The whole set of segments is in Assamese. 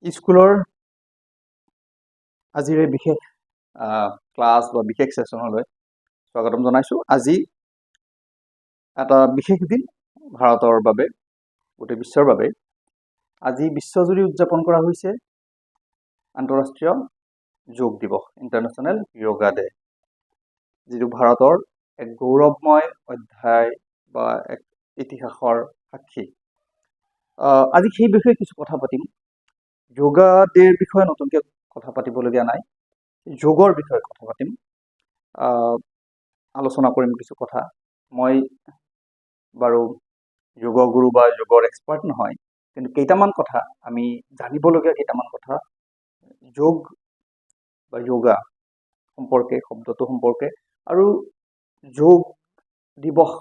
স্কুলৰ আজিৰ এই বিশেষ ক্লাছ বা বিশেষ ছেশ্যনলৈ স্বাগতম জনাইছোঁ। আজি এটা বিশেষ দিন ভাৰতৰ বাবে, গোটেই বিশ্বৰ বাবে। আজি বিশ্বজুৰি উদযাপন কৰা হৈছে আন্তঃৰাষ্ট্ৰীয় যোগ দিৱস, ইণ্টাৰনেশ্যনেল য়োগা ডে, যিটো ভাৰতৰ এক গৌৰৱময় অধ্যায় বা এক ইতিহাসৰ সাক্ষী। আজি সেই বিষয়ে কিছু কথা পাতিম। যোগা ডেৰ বিষয়ে নতুনকৈ কথা পাতিবলগীয়া নাই, যোগৰ বিষয়ে কথা পাতিম, আলোচনা কৰিম কিছু কথা। মই বাৰু যোগৰ গুৰু বা যোগৰ এক্সপাৰ্ট নহয়, কিন্তু কেইটামান কথা আমি জানিবলগীয়া কেইটামান কথা যোগ বা য়োগা সম্পৰ্কে, শব্দটো সম্পৰ্কে, আৰু যোগ দিৱস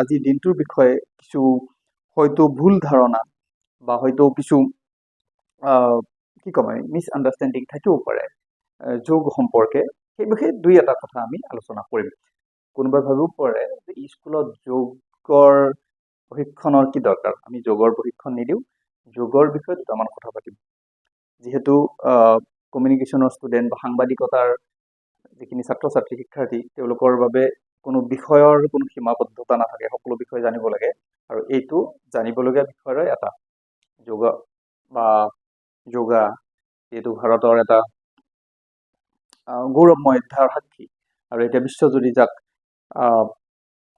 আজিৰ দিনটোৰ বিষয়ে কিছু হয়তো ভুল ধাৰণা বা হয়তো কিছু কি ক'ম আমি মিছ আণ্ডাৰষ্টেণ্ডিং থাকিব পাৰে যোগ সম্পৰ্কে। সেই বিষয়ে দুই এটা কথা আমি আলোচনা কৰিম। কোনোবাই ভাবিব পাৰে যে স্কুলত যোগৰ প্ৰশিক্ষণৰ কি দৰকাৰ, আমি যোগৰ প্ৰশিক্ষণ নিদিওঁ, যোগৰ বিষয়ে দুটামান কথা পাতিম। যিহেতু কমিউনিকেশ্যনৰ ষ্টুডেণ্ট বা সাংবাদিকতাৰ যিখিনি ছাত্ৰ ছাত্ৰী শিক্ষাৰ্থী, তেওঁলোকৰ বাবে কোনো বিষয়ৰ কোনো সীমাবদ্ধতা নাথাকে, সকলো বিষয় জানিব লাগে, আৰু এইটো জানিবলগীয়া বিষয়ৰে এটা। যোগা বা যোগা এইটো ভাৰতৰ এটা গৌৰৱময় অধ্যায়ৰ সাক্ষী, আৰু এতিয়া বিশ্বজুৰি যাক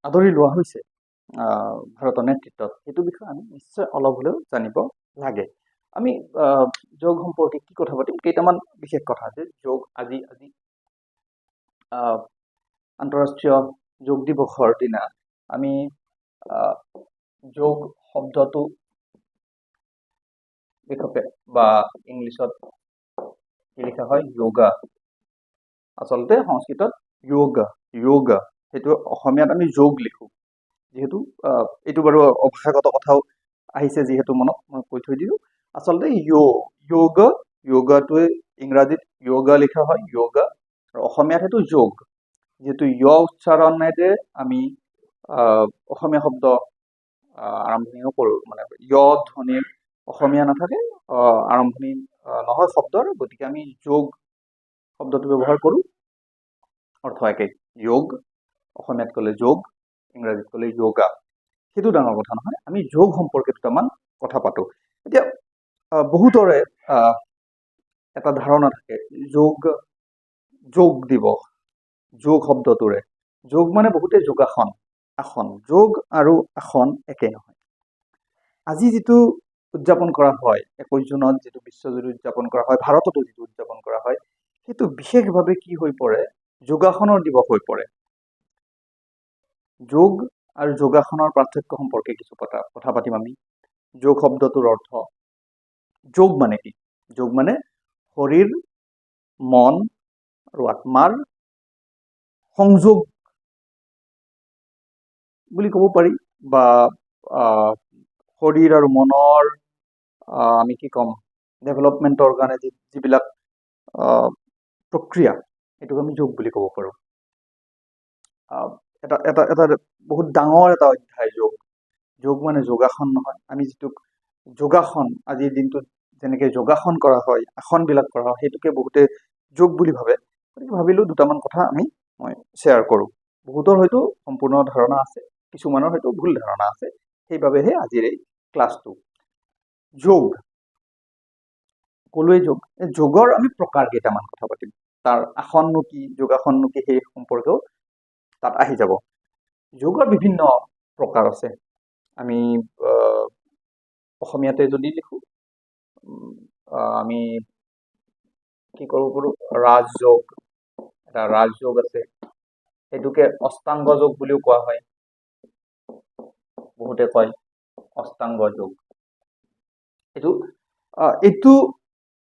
আদৰি লোৱা হৈছে ভাৰতৰ নেতৃত্বত, সেইটো বিষয়ে আমি নিশ্চয় অলপ হ'লেও জানিব লাগে। আমি যোগ সম্পৰ্কে কি কথা পাতিম, কেইটামান বিশেষ কথা আছে। যোগ আজি আন্তঃৰাষ্ট্ৰীয় যোগ দিৱসৰ দিনা আমি যোগ শব্দটো লিখকে বা ইংলিছত কি লিখা হয়, য়োগা। আচলতে সংস্কৃতত য়োগা, য়োগা, সেইটো অসমীয়াত আমি যোগ লিখোঁ। যিহেতু এইটো বাৰু অভাষাগত কথাও আহিছে, যিহেতু মনত মই কৈ থৈ দিলোঁ। আচলতে য়োগাটোৱে ইংৰাজীত য়োগা লিখা হয়, য়োগা, আৰু অসমীয়াত সেইটো যোগ। যিহেতু উচ্চাৰণেৰে আমি অসমীয়া শব্দ আৰম্ভণিও কৰোঁ, মানে ধ্বনিৰ অসমীয়া নাথাকে, আৰম্ভণি নহয় শব্দৰ, গতিকে আমি যোগ শব্দটো ব্যৱহাৰ কৰোঁ, অৰ্থ একে। যোগ অসমীয়াত ক'লে যোগ, ইংৰাজীত ক'লে য়োগা। সেইটো ডাঙৰ কথা নহয়, আমি যোগ সম্পৰ্কে দুটামান কথা পাতোঁ। এতিয়া বহুতৰে এটা ধাৰণা থাকে, যোগ দিৱস, যোগ শব্দটোৰে, যোগ মানে বহুতে যোগাসন, আসন। যোগ আৰু আসন একে নহয়। আজি যিটো উদযাপন কৰা হয় 21 জুনত, যিটো বিশ্বজুৰি উদযাপন কৰা হয়, ভাৰততো যিটো উদযাপন কৰা হয়, সেইটো বিশেষভাৱে কি হৈ পৰে, যোগাসনৰ দিৱস হৈ পৰে। যোগ আৰু যোগাসনৰ পাৰ্থক্য সম্পৰ্কে কিছু কথা পাতিম আমি। যোগ শব্দটোৰ অৰ্থ, যোগ মানে কি? যোগ মানে শৰীৰ, মন আৰু আত্মাৰ সংযোগ বুলি ক'ব পাৰি, বা শৰীৰ আৰু মনৰ আমি কি ক'ম, ডেভেলপমেণ্টৰ কাৰণে যিবিলাক প্ৰক্ৰিয়া, সেইটোক আমি যোগ বুলি ক'ব পাৰোঁ। এটা বহুত ডাঙৰ এটা অধ্যায় যোগ। যোগ মানে যোগাসন নহয়। আমি যিটোক যোগাসন, আজিৰ দিনটোত যেনেকৈ যোগাসন কৰা হয়, আসনবিলাক কৰা হয়, সেইটোকে বহুতে যোগ বুলি ভাবে। গতিকে ভাবিলোঁ দুটামান কথা মই শ্বেয়াৰ কৰোঁ। বহুতৰ হয়তো সম্পূৰ্ণ ধাৰণা আছে, কিছুমানৰ হয়তো ভুল ধাৰণা আছে, সেইবাবেহে আজিৰ এই ক্লাছটো। যোগ ক'লোৱেই, যোগৰ আমি প্ৰকাৰ কেইটামান কথা পাতিম। তাৰ আসননো কি, যোগাসননো কি, সেই সম্পৰ্কেও তাত আহি যাব। যোগৰ বিভিন্ন প্ৰকাৰ আছে। আমি অসমীয়াতে যদি লিখোঁ, আমি কি কৰোঁ, ৰাজযোগ, এটা ৰাজযোগ আছে, সেইটোকে অষ্টাংগ যোগ বুলিও কোৱা হয়, বহুতে কয় অষ্টাংগ যোগ। এইটো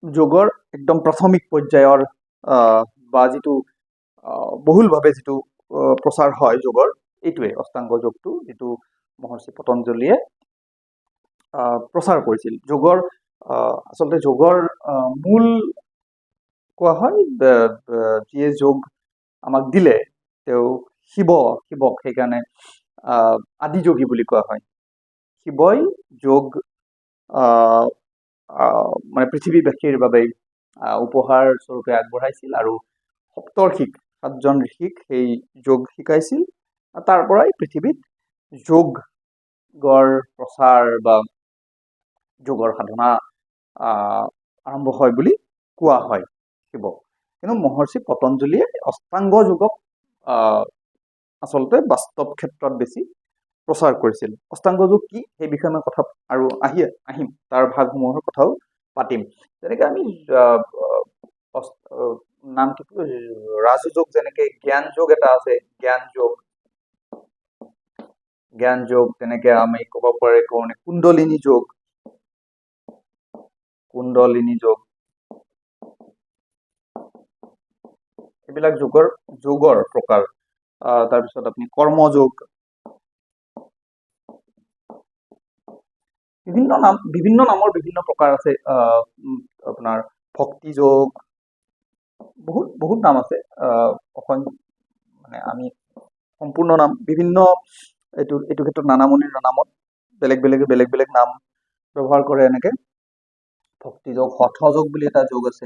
যোগৰ একদম প্ৰাথমিক পৰ্যায়ৰ বা যিটো বহুলভাৱে যিটো প্ৰচাৰ হয় যোগৰ, এইটোৱে অষ্টাংগ যোগটো, যিটো মহৰ্ষি পতঞ্জলীয়ে প্ৰচাৰ কৰিছিল। যোগৰ আচলতে যোগৰ মূল কোৱা হয়, যিয়ে যোগ আমাক দিলে তেওঁ শিৱক সেইকাৰণে আদিযোগী বুলি কোৱা হয়। শিৱই যোগ মানে পৃথিৱীবাসীৰ বাবে উপহাৰ স্বৰূপে আগবঢ়াইছিল আৰু সপ্তৰ্ষিক 7জন ঋষিক সেই যোগ শিকাইছিল। তাৰ পৰাই পৃথিৱীত যোগৰ প্ৰচাৰ বা যোগৰ সাধনা আৰম্ভ হয় বুলি কোৱা হয় শিৱ। কিন্তু মহৰ্ষি পতঞ্জলীয়ে অষ্টাংগ যোগক আচলতে বাস্তৱ ক্ষেত্ৰত বেছি প্ৰচাৰ কৰিছিল। অষ্টাংগ যোগ কি সেই বিষয়ে মই কথা আৰু আহিম তাৰ ভাগসমূহৰ কথাও পাতিম। যেনেকে আমি নাম কি ৰাজযোগ, যেনেকে জ্ঞান যোগ এটা আছে, জ্ঞান যোগ তেনেকে আমি ক'ব পাৰে কুণ্ডলিনী যোগ, এইবিলাক যোগৰ প্ৰকাৰ। তাৰপিছত আপুনি কৰ্মযোগ, বিভিন্ন নামৰ বিভিন্ন প্ৰকাৰ আছে। আপোনাৰ ভক্তি যোগ, বহুত নাম আছে। মানে আমি সম্পূৰ্ণ নাম বিভিন্ন এইটো ক্ষেত্ৰত নানামনিৰ নামত বেলেগ বেলেগ নাম ব্যৱহাৰ কৰে। এনেকে ভক্তি যোগ, হঠযোগ বুলি এটা যোগ আছে।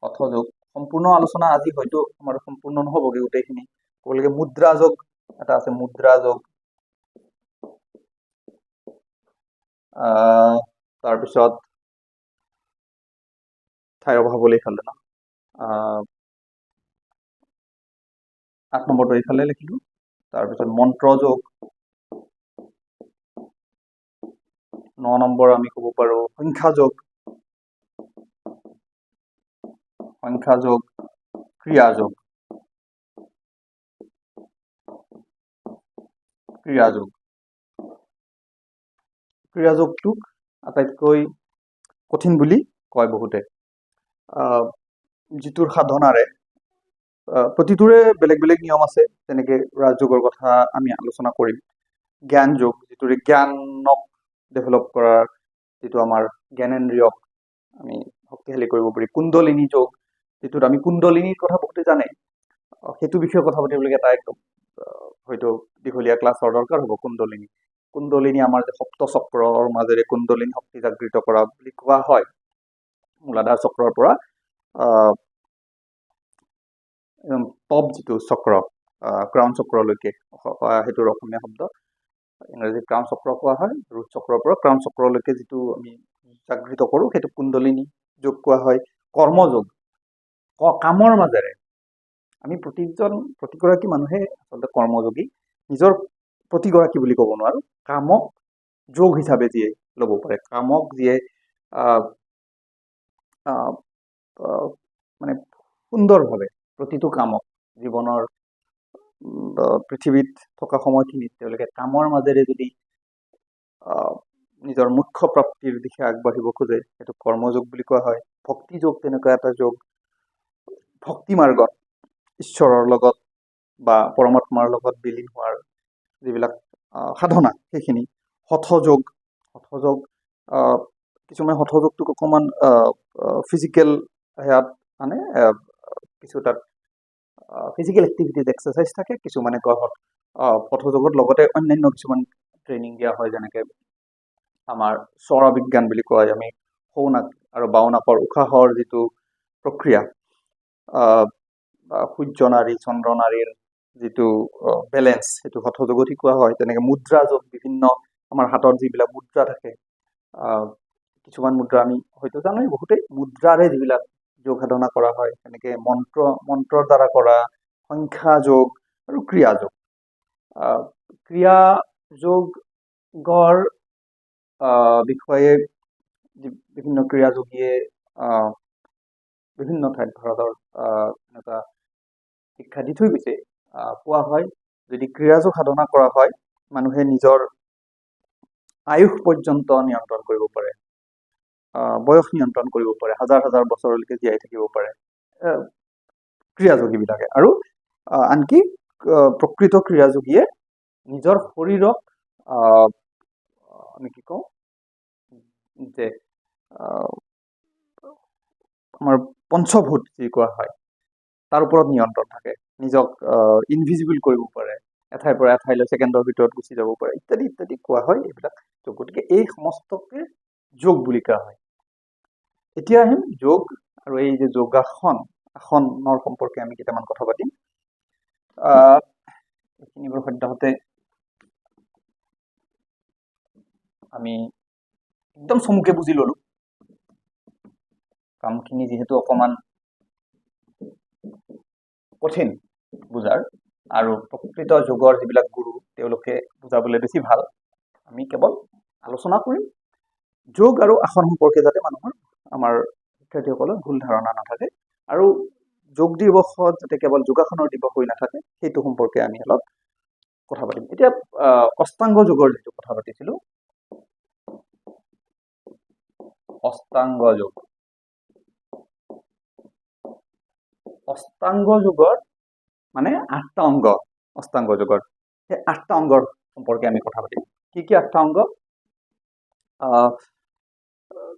হঠযোগ সম্পূৰ্ণ আলোচনা আজি হয়তো আমাৰ সম্পূৰ্ণ নহবগে গোটেইখিনি ক'বলৈকে। মুদ্ৰা যোগ এটা আছে, মুদ্ৰা যোগ। তাৰপিছত ঠাইৰ অভাৱ হ'লে এইফালে ন 8 নম্বৰটো এইফালে লিখিলো। তাৰপিছত মন্ত্ৰ যোগ, 9 নম্বৰ আমি ক'ব পাৰো সংখ্যা যোগ, ক্ৰিয়া যোগটোক আটাইতকৈ কঠিন বুলি কয় বহুতে। যিটোৰ সাধনাৰে প্ৰতিটোৰে বেলেগ নিয়ম আছে। তেনেকে ৰাজযোগৰ কথা আমি আলোচনা কৰিম। জ্ঞান যোগ, যিটোৰে জ্ঞানক ডেভেলপ কৰাৰ, যিটো আমাৰ জ্ঞানেন্দ্ৰিয়ক আমি শক্তিশালী কৰিব পাৰি। কুণ্ডলিনী যোগ, যিটোত আমি কুণ্ডলিনীৰ কথা বহুতে জানে, সেইটো বিষয়ে কথা পাতিবলগীয়া এটা একদম হয়তো দীঘলীয়া ক্লাছৰ দৰকাৰ হ'ব। কুণ্ডলিনী আমাৰ যে সপ্ত চক্ৰৰ মাজেৰে কুণ্ডলিনী শক্তি জাগৃত কৰা বুলি কোৱা হয়। মূলাধাৰ চক্ৰৰ পৰা টপ যিটো চক্ৰ, ক্ৰাউন চক্ৰলৈকে, সেইটোৰ অসমীয়া শব্দ, ইংৰাজীত ক্ৰাউন চক্ৰ কোৱা হয়। ৰুট চক্ৰৰ পৰা ক্ৰাউন চক্ৰলৈকে যিটো আমি জাগৃত কৰো সেইটো কুণ্ডলিনী যোগ কোৱা হয়। কৰ্মযোগ, কামৰ মাজেৰে আমি প্ৰতিগৰাকী মানুহে আচলতে কৰ্মযোগী। নিজৰ প্ৰতিগৰাকী বুলি ক'ব নোৱাৰো, কামক যোগ হিচাপে যিয়ে ল'ব পাৰে, কামক যিয়ে মানে সুন্দৰভাৱে প্ৰতিটো কামক জীৱনৰ পৃথিৱীত থকা সময়খিনিত তেওঁলোকে কামৰ মাজেৰে যদি নিজৰ মুখ্য প্ৰাপ্তিৰ দিশে আগবাঢ়িব খোজে, সেইটো কৰ্মযোগ বুলি কোৱা হয়। ভক্তি যোগ তেনেকুৱা এটা যোগ, ভক্তি মাৰ্গত ঈশ্বৰৰ লগত বা পৰমাত্মাৰ লগত বিলীন হোৱাৰ যিবিলাক সাধনা, সেইখিনি। হঠযোগ, কিছুমান হঠযোগটোক অকণমান ফিজিকেল সেয়াত মানে কিছু তাত ফিজিকেল এক্টিভিটিজ, এক্সাৰচাইজ থাকে। কিছুমানে কয় হঠযোগত লগতে অন্যান্য কিছুমান ট্ৰেইনিং দিয়া হয়, যেনেকে আমাৰ স্বৰ বিজ্ঞান বুলি কয়। আমি সৌনাক আৰু বাওনাকৰ উশাহৰ যিটো প্ৰক্ৰিয়া, সূৰ্য নাড়ী, চন্দ্ৰ নাড়ীৰ যিটো বেলেঞ্চ, সেইটো হঠযোগত শিকোৱা হয়। তেনেকে মুদ্ৰা যোগ, বিভিন্ন আমাৰ হাতত যিবিলাক মুদ্ৰা থাকে, কিছুমান মুদ্ৰা আমি হয়তো জানোৱেই বহুতেই, মুদ্ৰাৰে যিবিলাক যোগ সাধনা কৰা হয়। তেনেকে মন্ত্ৰৰ দ্বাৰা কৰা, সংখ্যা যোগ আৰু ক্ৰিয়া যোগ। ক্ৰিয়া যোগৰ বিষয়ে বিভিন্ন ক্ৰিয়াযোগীয়ে বিভিন্ন ঠাইত ভাৰতৰ এনেকুৱা শিক্ষা দি থৈ গৈছে। কোৱা হয় যদি ক্ৰিয়াযোগ সাধনা কৰা হয়, মানুহে নিজৰ আয়ুস পৰ্যন্ত নিয়ন্ত্ৰণ কৰিব পাৰে, বয়স নিয়ন্ত্ৰণ কৰিব পাৰে, হাজাৰ বছৰলৈকে জীয়াই থাকিব পাৰে ক্ৰিয়াযোগীবিলাকে। আৰু আনকি প্ৰকৃত ক্ৰিয়াযোগীয়ে নিজৰ শৰীৰক আমি কি কওঁ যে আমাৰ পঞ্চভূত যি কোৱা হয়, তাৰ ওপৰত নিয়ন্ত্ৰণ থাকে। নিজক ইনভিজিবল কৰিব পাৰে, এঠাইৰ পৰা এঠাইলৈ ছেকেণ্ডৰ ভিতৰত গুচি যাব পাৰে, ইত্যাদি কোৱা হয় এইবিলাক। গতিকে এই সমস্তকে যোগ বুলি কোৱা হয়। এতিয়া আহিম যোগ আৰু এই যে যোগাসন আসনৰ সম্পৰ্কে আমি কেইটামান কথা পাতিম। এইখিনিবোৰ সদ্যহতে আমি একদম চমুকে বুজি ললো। কামখিনি যিহেতু অকমান কঠিন বুজাৰ আৰু প্ৰকৃত যোগৰ যিবিলাক গুৰু তেওঁলোকে বুজাবলৈ বেছি ভাল। আমি কেৱল আলোচনা কৰিম যোগ আৰু আসন সম্পৰ্কে যাতে মানুহৰ আমাৰ শিক্ষাৰ্থীসকলৰ ভুল ধাৰণা নাথাকে আৰু যোগ দিৱসত যাতে কেৱল যোগাসনৰ দিৱস হৈ নাথাকে সেইটো সম্পৰ্কে আমি অলপ কথা পাতিম। এতিয়া অষ্টাংগ যোগৰ যিটো কথা পাতিছিলো, অষ্টাংগ যোগ, অষ্টাংগ যোগৰ মানে 8টা অংগ। অষ্টাংগ যোগৰ সেই 8টা অংগৰ সম্পৰ্কে আমি কথা পাতিম। কি কি 8টা অংগ?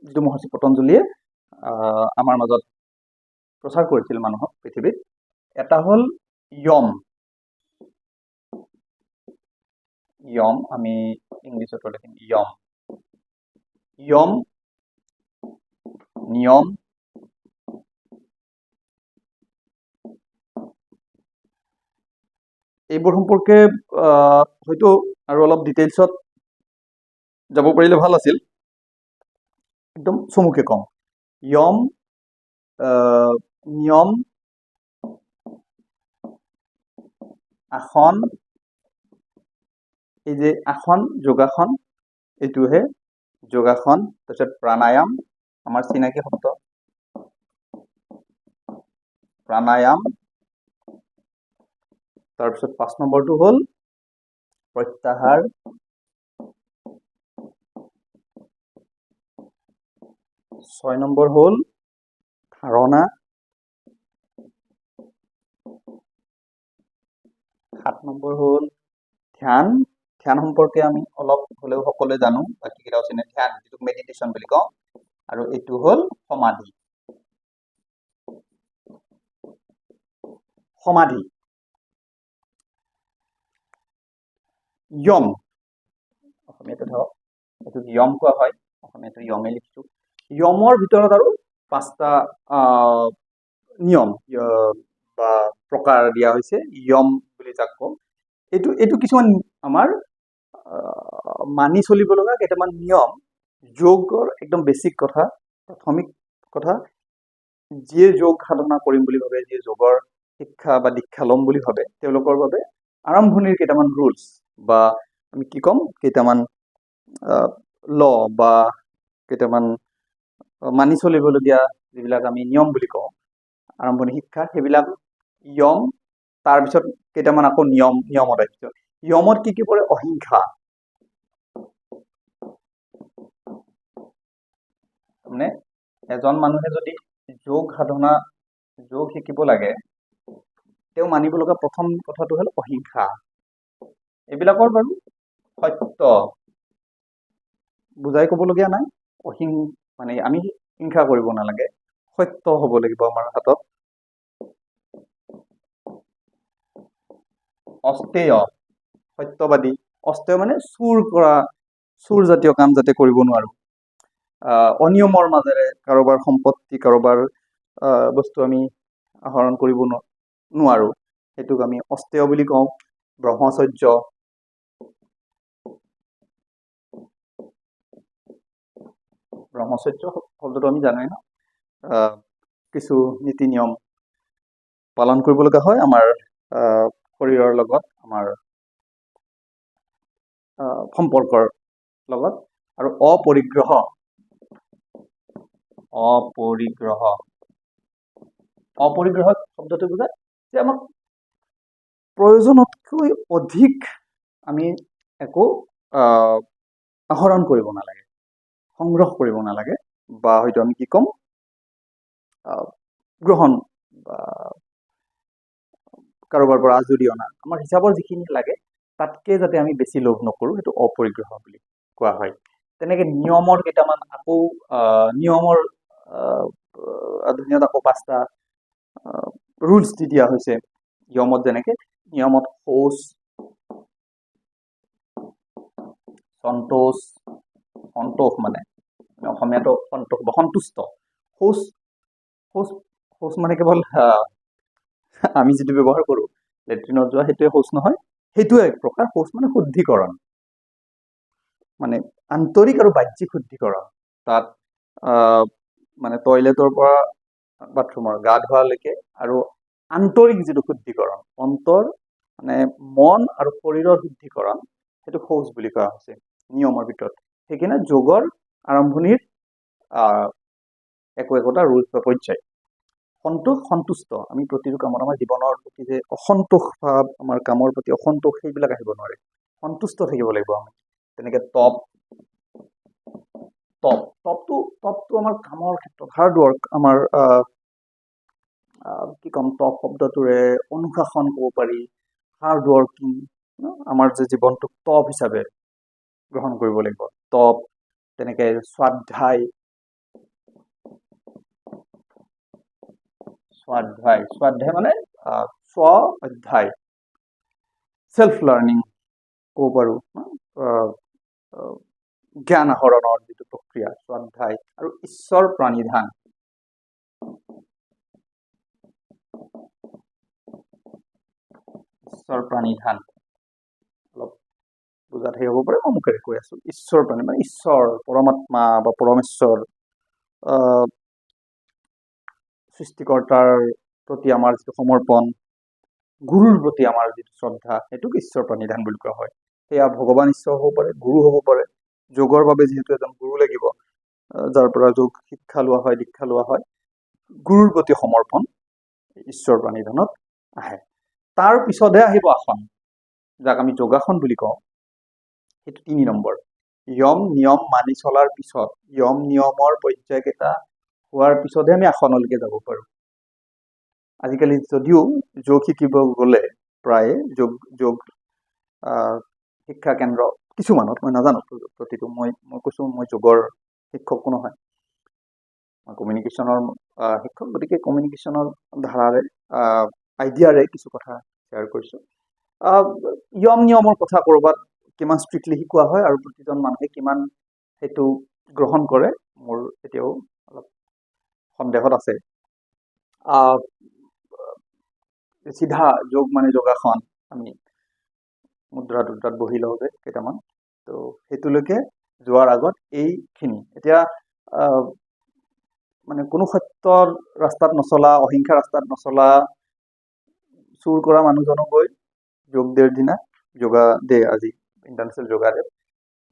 যিটো মহৰ্ষি পতঞ্জলীয়ে আমাৰ মাজত প্ৰচাৰ কৰিছিল মানুহক পৃথিৱীত। এটা হ'ল য়ম, য়ম আমি ইংলিছত লিখিম য়ম, য়ম, নিয়ম, এইবোৰ সম্পৰ্কে হয়তো আৰু অলপ ডিটেইলছত যাব পাৰিলে ভাল আছিল। একদম চমুকে কম, য়ম, নিয়ম, আসন, এই যে আসন যোগাসন এইটোহে যোগাসন, তাৰপিছত প্ৰাণায়াম আমাৰ চিনাকি শব্দ প্ৰাণায়াম, তাৰপিছত 5 নম্বৰটো হ'ল প্ৰত্যাহাৰ, 6 নম্বৰ হ'ল ধাৰণা, 7 নম্বৰ হ'ল ধ্যান। ধ্যান সম্পৰ্কে আমি অলপ হলেও সকলোৱে জানো, বাকী কেইটাও চিনে। ধ্যান যিটো মেডিটেশ্যন বুলি কওঁ, আৰু এইটো হ'ল সমাধি। সমাধি, য়ম, অসমীয়াতে ধৰক এইটো য়ম কোৱা হয়, অসমীয়াতে য়মে লিখিছো। য়মৰ ভিতৰত আৰু 5টা নিয়ম বা প্ৰকাৰ দিয়া হৈছে। য়ম বুলি যাক কওঁ, এইটো কিছুমান আমাৰ মানি চলিব লগা কেইটামান নিয়ম, যোগৰ একদম বেছিক কথা, প্ৰাথমিক কথা। যিয়ে যোগ সাধনা কৰিম বুলি ভাবে, যিয়ে যোগৰ শিক্ষা বা দীক্ষা ল'ম বুলি ভাবে, তেওঁলোকৰ বাবে আৰম্ভণিৰ কেইটামান ৰুলছ বা আমি কি ক'ম কেইটামান ল বা কেইটামান মানি চলিবলগীয়া যিবিলাক আমি নিয়ম বুলি কওঁ আৰম্ভণি শিক্ষা, সেইবিলাক য়ম। তাৰপিছত কেইটামান আকৌ নিয়মত আহিছে। য়মত কি কি পৰে? অহিংসা, মানে এজন মানুহে যদি যোগ সাধনা যোগ শিকিব লাগে, তেওঁ মানিব লগা প্ৰথম কথাটো হ'ল অহিংসা। এইবিলাকৰ বাৰু সত্য বুজাই ক'বলগীয়া নাই। মানে আমি হিংসা কৰিব নালাগে, সত্য হ'ব লাগিব আমাৰ হাতত। অস্তেয়, সত্যবাদী। অস্তেয় মানে চুৰ জাতীয় কাম যাতে কৰিব নোৱাৰো। অনিয়মৰ মাজেৰে কাৰোবাৰ সম্পত্তি, কাৰোবাৰ বস্তু আমি আহৰণ কৰিব নোৱাৰো, সেইটোক আমি অস্তেয় বুলি কওঁ। ব্ৰহ্মচৰ্য, ব্ৰহ্মচৰ্য শব্দটো আমি জানোৱে ন, কিছু নীতি নিয়ম পালন কৰিব লগা হয় আমাৰ শৰীৰৰ লগত, আমাৰ সম্পৰ্কৰ লগত। আৰু অপৰিগ্ৰহ, অপৰিগ্ৰহ শব্দটো বুজায় যে আমাক প্ৰয়োজনতকৈ অধিক আমি একো আহৰণ কৰিব নালাগে, সংগ্ৰহ কৰিব নালাগে, বা হয়তো আমি কি ক'ম গ্ৰহণ বা কাৰোবাৰ পৰা আজৰি অনা, আমাৰ হিচাপৰ যিখিনি লাগে তাতকে যাতে আমি বেছি লোভ নকৰো, সেইটো অপৰিগ্ৰহ বুলি কোৱা হয়। তেনেকে নিয়মৰ কেইটামান আকৌ নিয়মৰ অধীনত আকৌ 5টা ৰুলছ দি দিয়া হৈছে নিয়মত। যেনেকে নিয়মত শৌচ, সন্তোষ মানে অসমীয়াটো সন্তোষ বা সন্তুষ্ট, শৌচ শৌচ শৌচ মানে কেৱল আমি যিটো ব্যৱহাৰ কৰোঁ লেট্ৰিনত যোৱা সেইটোৱে শৌচ নহয়, সেইটোৱে এক প্ৰকাৰ শৌচ মানে শুদ্ধিকৰণ, মানে আন্তৰিক আৰু বাহ্যিক শুদ্ধিকৰণ। তাত মানে টয়লেটৰ পৰা বাথৰুমৰ গা ধোৱালৈকে আৰু আন্তৰিক যিটো শুদ্ধিকৰণ, অন্তৰ মানে মন আৰু শৰীৰৰ শুদ্ধিকৰণ, সেইটো শৌচ বুলি কোৱা হৈছে নিয়মৰ ভিতৰত। সেইকাৰণে যোগৰ আৰম্ভণিৰ একোটা ৰুলছ বা পৰ্যায়। সন্তোষ সন্তুষ্ট, আমি প্ৰতিটো কামত আমাৰ জীৱনৰ প্ৰতি যে অসন্তোষ ভাৱ, আমাৰ কামৰ প্ৰতি অসন্তোষ, সেইবিলাক আহিব নোৱাৰে, সন্তুষ্ট থাকিব লাগিব আমি। তেনেকে তপটো আমাৰ কামৰ ক্ষেত্ৰত হাৰ্ড ৱৰ্ক, আমাৰ কি ক'ম, তপ শব্দটোৰে অনুশাসন ক'ব পাৰি, হাৰ্ড ৱৰ্কিং, আমাৰ যে জীৱনটোক তপ হিচাপে গ্ৰহণ কৰিব লাগিব, তপ। তেনেকে স্বাধ্যায় মানে স্ব অধ্যায়, চেল্ফ লাৰ্ণিং ক'ব পাৰোঁ, জ্ঞান আহৰণৰ যিটো প্ৰক্ৰিয়া, স্বাধ্যায়। আৰু ঈশ্বৰ প্ৰণিধান, অলপ বুজাত সেই হ'ব পাৰে, মই মুখেৰে কৈ আছো। ঈশ্বৰ প্ৰাণী মানে ঈশ্বৰ, পৰমাত্মা বা পৰমেশ্বৰ, সৃষ্টিকৰ্তাৰ প্ৰতি আমাৰ যিটো সমৰ্পণ, গুৰুৰ প্ৰতি আমাৰ যিটো শ্ৰদ্ধা, সেইটোক ঈশ্বৰ প্ৰণিধান বুলি কোৱা হয়। সেয়া ভগৱান ঈশ্বৰ হ'ব পাৰে, গুৰু হ'ব পাৰে। যোগৰ বাবে যিহেতু এজন গুৰু লাগিব, যাৰ পৰা যোগ শিক্ষা লোৱা হয়, দীক্ষা লোৱা হয়, গুৰুৰ প্ৰতি সমৰ্পণ ঈশ্বৰ প্ৰণিধানত আহে। তাৰ পিছতহে আহিব আসন, যাক আমি যোগাসন বুলি কওঁ। সেইটো 3 নম্বৰ। য়ম নিয়ম মানি চলাৰ পিছত, য়ম নিয়মৰ পৰ্যায়কেইটা হোৱাৰ পিছতহে আমি আসনলৈকে যাব পাৰোঁ। আজিকালি যদিও যোগ শিকিব গ'লে প্ৰায়ে যোগ শিক্ষা কেন্দ্ৰ কিছুমানত, মই নাজানো প্ৰতিটো, মই কৈছোঁ মই যোগৰ শিক্ষকো নহয়, মই কমিউনিকেশ্যনৰ শিক্ষক, গতিকে কমিউনিকেশ্যনৰ ধাৰাৰে আইডিয়াৰে কিছু কথা শ্বেয়াৰ কৰিছোঁ। য়ম নিয়মৰ কথা ক'ৰবাত কিমান ষ্ট্ৰিক্টলি শিকোৱা হয় আৰু প্ৰতিজন মানুহে কিমান সেইটো গ্ৰহণ কৰে, মোৰ এতিয়াও অলপ সন্দেহত আছে। চিধা যোগ মানে যোগাসন, আমি মুদ্ৰাত বহি লওঁ যে কেইটামান, তো সেইটোলৈকে যোৱাৰ আগত এইখিনি, এতিয়া মানে কোনো সত্যৰ ৰাস্তাত নচলা, অহিংসা ৰাস্তাত নচলা, চুৰ কৰা মানুহজনো গৈ যোগ ডেৰ দিনা, যোগা ডে আজি ইণ্টাৰনেশ্যনেল যোগা ডে,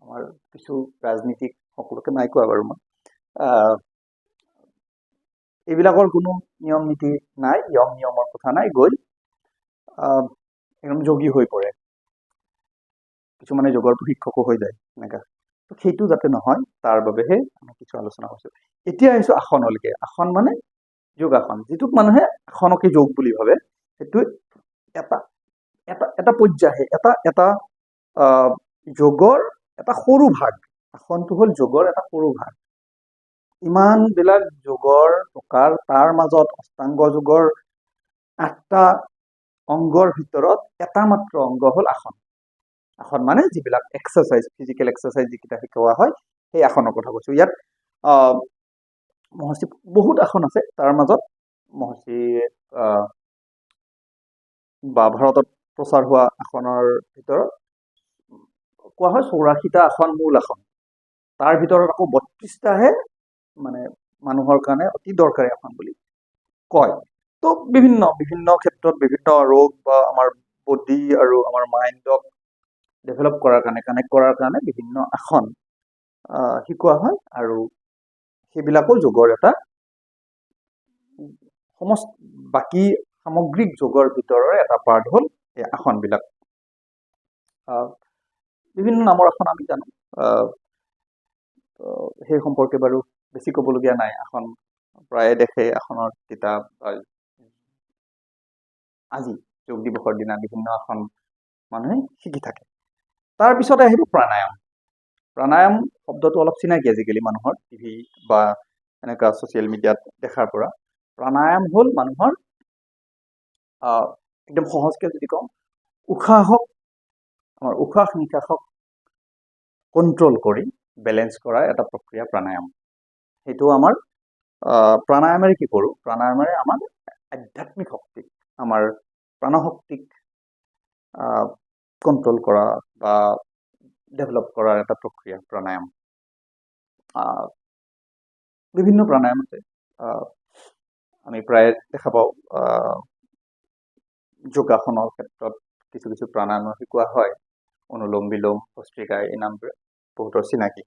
আমাৰ কিছু ৰাজনীতিক সকলোকে নাই কোৱা বাৰু মই, এইবিলাকৰ কোনো নিয়ম নীতি নাই, য়ম নিয়মৰ কথা নাই, গৈ একদম যোগী হৈ পৰে, কিছুমানে যোগৰ প্ৰশিক্ষকো হৈ যায় এনেকা। সেইটো যাতে নহয়, তাৰ বাবেহে আমি কিছু আলোচনা কৰিছোঁ। এতিয়া আহিছোঁ আসনলৈকে। আসন মানে যোগাসন, যিটোক মানুহে আসনকে যোগ বুলি ভাবে, সেইটো এটা পৰ্যায়, এটা যোগৰ এটা সৰু ভাগ। আসনটো হ'ল যোগৰ এটা সৰু ভাগ। ইমানবিলাক যোগৰ প্ৰকাৰ, তাৰ মাজত অষ্টাংগ যোগৰ 8টা অংগৰ ভিতৰত এটা মাত্ৰ অংগ হ'ল আসন। আসন মানে যিবিলাক এক্সাৰচাইজ, ফিজিকেল এক্সাৰচাইজ যিকেইটা শিকোৱা হয়, সেই আসনৰ কথা কৈছোঁ। ইয়াত মহৰ্ষি বহুত আসন আছে, তাৰ মাজত মহৰ্ষি বা ভাৰতত প্ৰচাৰ হোৱা আসনৰ ভিতৰত কোৱা হয় 84টা আসন মূল আসন, তাৰ ভিতৰত আকৌ 32টাহে মানে মানুহৰ কাৰণে অতি দৰকাৰী আসন বুলি কয়। তো বিভিন্ন ক্ষেত্ৰত বিভিন্ন ৰোগ বা আমাৰ বডি আৰু আমাৰ মাইণ্ডক ডেভেলপ কৰাৰ কাৰণে, কানেক্ট কৰাৰ কাৰণে বিভিন্ন আসন শিকোৱা হয়, আৰু সেইবিলাকো যোগৰ এটা বাকী সামগ্ৰিক যোগৰ ভিতৰৰে এটা পাৰ্ট হ'ল এই আসনবিলাক। বিভিন্ন নামৰ আসন আমি জানো, সেই সম্পৰ্কে বাৰু বেছি ক'বলগীয়া নাই। আসন প্ৰায়ে দেখে আসনৰ কিতাপ, আজি যোগ দিৱসৰ দিনা বিভিন্ন আসন মানুহে শিকি থাকে। তাৰপিছতে আহিব প্ৰাণায়াম। প্ৰাণায়াম শব্দটো অলপ চিনাকি আজিকালি মানুহৰ, টিভি বা এনেকুৱা ছ'চিয়েল মিডিয়াত দেখাৰ পৰা। প্ৰাণায়াম হ'ল মানুহৰ একদম সহজকৈ যদি কওঁ, আমাৰ উশাহ নিশাহক কণ্ট্ৰল কৰি বেলেঞ্চ কৰা এটা প্ৰক্ৰিয়া প্ৰাণায়াম। সেইটো আমাৰ প্ৰাণায়ামেৰে কি কৰোঁ? প্ৰাণায়ামেৰে আমাৰ আধ্যাত্মিক শক্তিক, আমাৰ প্ৰাণশক্তিক কণ্ট্ৰল কৰা বা ডেভেলপ কৰাৰ এটা প্ৰক্ৰিয়া প্ৰাণায়াম। বিভিন্ন প্ৰাণায়াম আছে। আমি প্ৰায় দেখা পাওঁ যোগাসনৰ ক্ষেত্ৰত কিছু কিছু প্ৰাণায়াম শিকোৱা হয়। অনুলোম বিলোম, ভস্ত্ৰিকা, এই নামবোৰে বহুতৰ চিনাকি।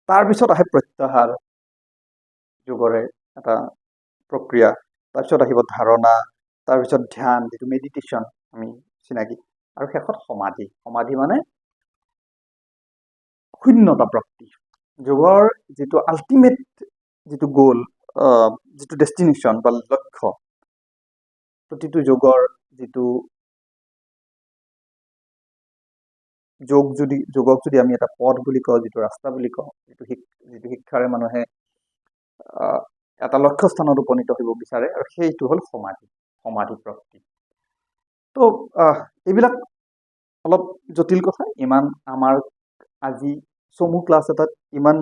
তাৰপিছত আহে প্ৰত্যাহাৰ, যোগৰে এটা প্ৰক্ৰিয়া। তাৰপিছত আহিব ধাৰণা, তাৰপিছত ধ্যান, যিটো মেডিটেশ্যন আমি চিনাকি, আৰু শেষত সমাধি। সমাধি মানে শূন্যতা প্ৰাপ্তি। যোগৰ যিটো আল্টিমেট যিটো গ'ল, যিটো ডেষ্টিনেশ্যন বা লক্ষ্য, প্ৰতিটো যোগৰ যিটো যোগক যদি আমি এটা পথ বুলি কওঁ, যিটো ৰাস্তা বুলি কওঁ, যিটো শিক্ষাৰে মানুহে এটা লক্ষ্য স্থানত উপনীত হ'ব বিচাৰে, আৰু সেইটো হ'ল সমাধি প্ৰাপ্তি। তো এইবিলাক অলপ জটিল কথা। ইমান আমাৰ আজি চমু ক্লাছ এটাত ইমান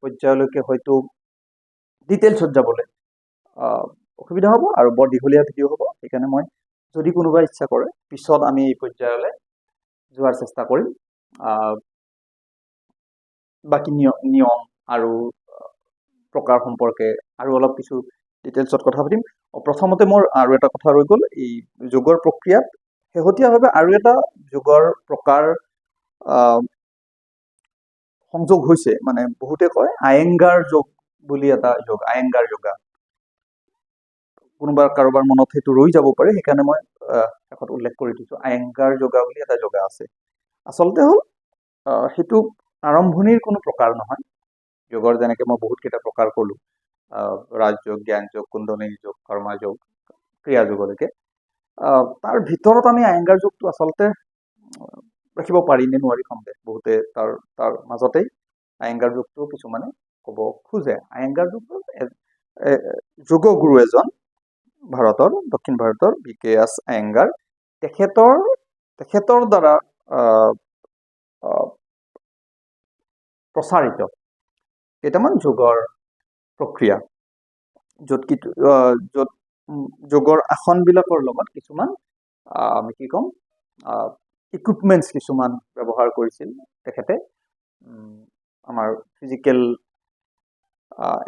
পৰ্যায়লৈকে হয়তো ডিটেইলছত যাবলৈ অসুবিধা হ'ব আৰু বৰ দীঘলীয়া ভিডিঅ' হ'ব। সেইকাৰণে মই, যদি কোনোবাই ইচ্ছা কৰে, পিছত আমি এই পৰ্যায়লৈ যোৱাৰ চেষ্টা কৰিম। বাকী নিয়ম আৰু প্ৰকাৰ সম্পৰ্কে আৰু অলপ কিছু ডিটেইলছত কথা পাতিম। প্ৰথমতে মোৰ আৰু এটা কথা ৰৈ গ'ল, এই যোগৰ প্ৰক্ৰিয়াত শেহতীয়াভাৱে আৰু এটা যোগৰ প্ৰকাৰ সংযোগ হৈছে। মানে বহুতে কয় আয়েংগাৰ যোগ বুলি এটা যোগ, আয়েংগাৰ যোগা। কাৰোবাৰ মনত সেইটো ৰৈ যাব পাৰে, সেইকাৰণে মই শেষত উল্লেখ কৰি দিছোঁ, আয়েংগাৰ যোগা বুলি এটা যোগা আছে। আচলতে হ'ল সেইটো আৰম্ভণিৰ কোনো প্ৰকাৰ নহয়। যোগৰ যেনেকৈ মই বহুতকেইটা প্ৰকাৰ ক'লোঁ, ৰাজযোগ, জ্ঞান যোগ, কুণ্ডলিনী যোগ, কৰ্মা যোগ, ক্ৰিয়া যোগলৈকে। তাৰ ভিতৰত আমি আয়েংগাৰ যোগটো আচলতে ৰাখিব পাৰি নে নোৱাৰি সন্দেহ। বহুতে তাৰ মাজতেই আয়েংগাৰ যোগটো কিছুমানে ক'ব খোজে। আয়েংগাৰ যোগ হ'ল যোগগুৰু এজন ভাৰতৰ, দক্ষিণ ভাৰতৰ, VKS আয়েংগাৰ। তেখেতৰ দ্বাৰা প্ৰচাৰিত কেইটামান যোগৰ প্ৰক্ৰিয়া, য'ত যোগৰ আসনবিলাকৰ লগত কিছুমান আমি কি ক'ম, ইকুইপমেণ্টছ কিছুমান ব্যৱহাৰ কৰিছিল তেখেতে। আমাৰ ফিজিকেল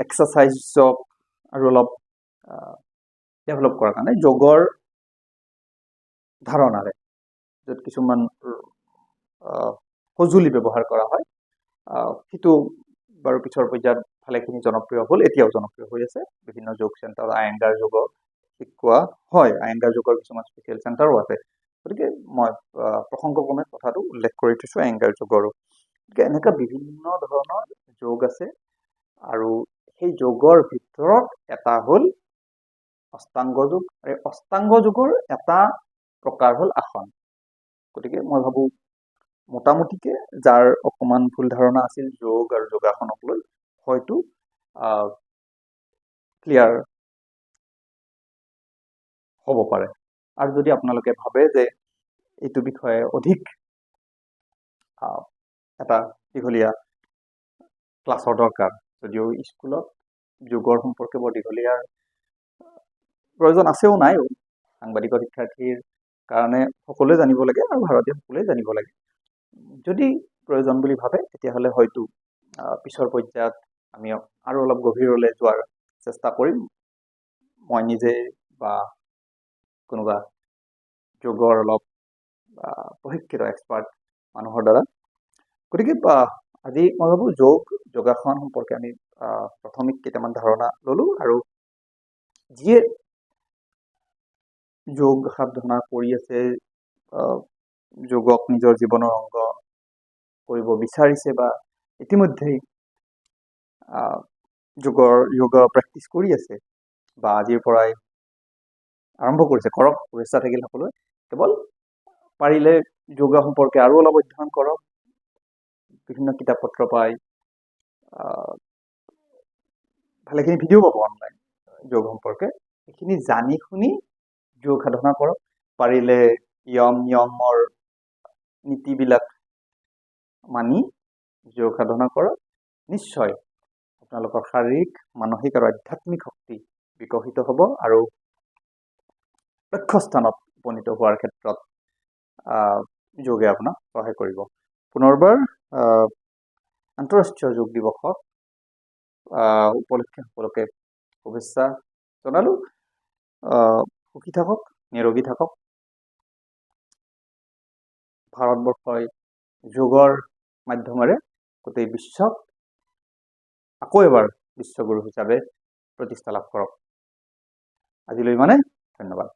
এক্সাৰচাইজক আৰু অলপ ডেভেলপ কৰাৰ কাৰণে যোগৰ ধাৰণাৰে, য'ত কিছুমান সঁজুলি ব্যৱহাৰ কৰা হয়, সেইটো বাৰু পিছৰ পৰ্যায়ত ভালেখিনি জনপ্ৰিয় হ'ল, এতিয়াও জনপ্ৰিয় হৈ আছে। বিভিন্ন যোগ চেণ্টাৰ, আয়েংগাৰ যোগৰ শিকোৱা হয়, আয়েংগাৰ যোগৰ কিছুমান স্পেচিয়েল চেণ্টাৰো আছে। গতিকে মই প্ৰসংগক্ৰমে কথাটো উল্লেখ কৰি থৈছোঁ আয়েংগাৰ যোগৰো। গতিকে এনেকুৱা বিভিন্ন ধৰণৰ যোগ আছে, আৰু সেই যোগৰ ভিতৰত এটা হ'ল অষ্টাংগ যোগ, আৰু অষ্টাংগ যোগৰ এটা প্ৰকাৰ হ'ল আসন। গতিকে মই ভাবোঁ মোটামুটিকে যাৰ অকণমান ভুল ধাৰণা আছিল যোগ আৰু যোগাসনক লৈ, হয়তো ক্লিয়াৰ হ'ব পাৰে। আৰু যদি আপোনালোকে ভাবে যে এইটো বিষয়ে অধিক এটা দীঘলীয়া ক্লাছৰ দৰকাৰ, যদিও স্কুলত যোগৰ সম্পৰ্কে বৰ দীঘলীয়াৰ প্ৰয়োজন আছেও নাইও, সাংবাদিকৰ শিক্ষাৰ্থীৰ কাৰণে সকলোৱে জানিব লাগে আৰু ভাৰতীয় সকলোৱে জানিব লাগে। যদি প্ৰয়োজন বুলি ভাবে, তেতিয়াহ'লে হয়তো পিছৰ পৰ্যায়ত আমি আৰু অলপ গভীৰলৈ যোৱাৰ চেষ্টা কৰিম, মই নিজে বা কোনোবা যোগৰ অলপ প্ৰশিক্ষিত এক্সপাৰ্ট মানুহৰ দ্বাৰা। গতিকে আজি মই ভাবোঁ যোগাসন সম্পৰ্কে আমি প্ৰাথমিক কেইটামান ধাৰণা ল'লোঁ, আৰু যিয়ে যোগ সাধনা কৰি আছে, যোগক নিজৰ জীৱনৰ অংগ কৰিব বিচাৰিছে, বা ইতিমধ্যেই যোগৰ প্ৰেক্টিচ কৰি আছে, বা আজিৰ পৰাই আৰম্ভ কৰিছে, কৰক, শুভেচ্ছা থাকিল সকলোৱে। কেৱল পাৰিলে যোগা সম্পৰ্কে আৰু অলপ অধ্যয়ন কৰক, বিভিন্ন কিতাপ পত্ৰ পাই ভালেখিনি ভিডিঅ' পাব অনলাইন যোগ সম্পৰ্কে। সেইখিনি জানি শুনি যোগ সাধনা কৰক। পাৰিলে নিয়মৰ নীতিবিলাক মানি যোগ সাধনা কৰক। নিশ্চয় আপোনালোকৰ শাৰীৰিক, মানসিক আৰু আধ্যাত্মিক শক্তি বিকশিত হ'ব আৰু লক্ষ্য স্থানত উপনীত হোৱাৰ ক্ষেত্ৰত যোগে আপোনাক সহায় কৰিব। পুনৰবাৰ আন্তঃৰাষ্ট্ৰীয় যোগ দিৱসত উপলক্ষে সকলোকে শুভেচ্ছা জনালোঁ। সুখী থাকক, নিৰোগী থাকক। ভাৰতবৰ্ষই যোগৰ মাধ্যমেৰে গোটেই বিশ্বক আকৌ এবাৰ বিশ্বগুৰু হিচাপে প্ৰতিষ্ঠা লাভ কৰক। আজিলৈ ইমানে, ধন্যবাদ।